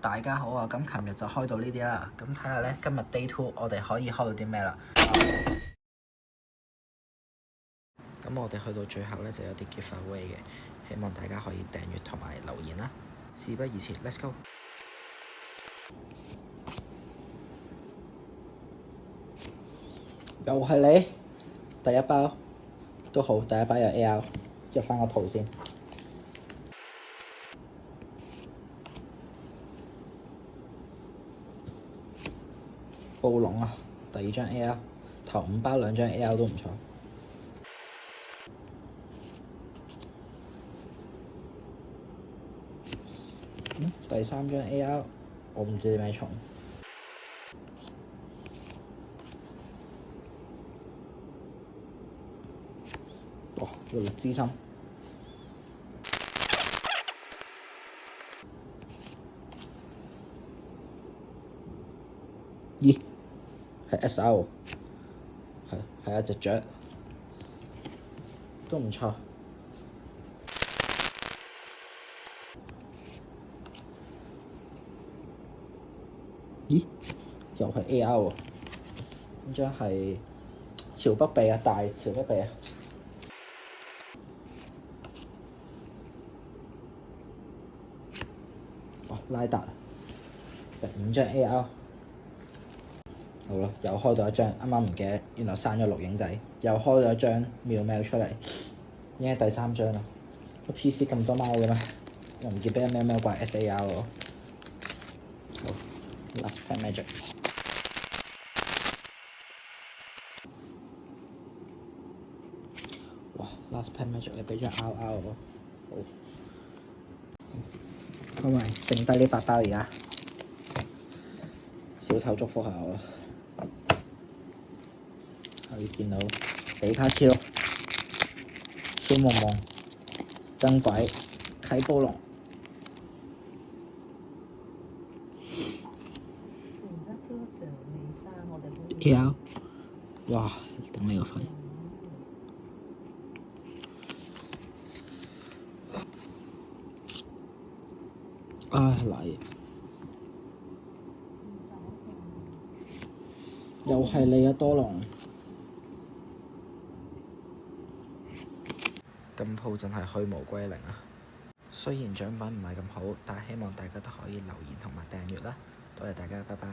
大家好啊！咁琴日就開到呢啲啦，咁睇下咧今日 Day 2我哋可以開到啲咩啦？咁我哋去到最後咧就有啲 giveaway 嘅，希望大家可以訂閱同埋留言啦。事不宜遲 ，Let's go！ 又係你第一包都好，第一包有 AR， 入翻個圖先。暴龍啊，第二張 AR， 頭5包2張 AR 都唔錯。第3張 AR， 我唔知咩蟲。哇！活力之心。咦？係 SR， 係一隻雀，都唔錯。咦？又係 AR 喎，呢張係潮北鼻啊，大潮北鼻啊。哇！拉達第5張 AR。好啦，又開到一張，啱啱唔記得，原來刪咗錄影仔，又開咗一張妙喵出嚟，已經係第3張啦。個 PC 咁多貓嘅咩？又唔見俾人喵喵怪 SAR 喎。好 ，Last Pack Magic。哇 ！Last Pack Magic 你俾張 RR 喎，好。咁咪剩低呢8包而家，小丑祝福下我。可以見到比卡超、超夢夢、燈鬼、啟暴龍。AR， 哇！頂你個肺！唉，嚟！又係你啊，多龍！今鋪真係虛無歸零啊！雖然獎品唔係咁好，但係希望大家都可以留言同埋訂閱啦。多謝大家，拜拜。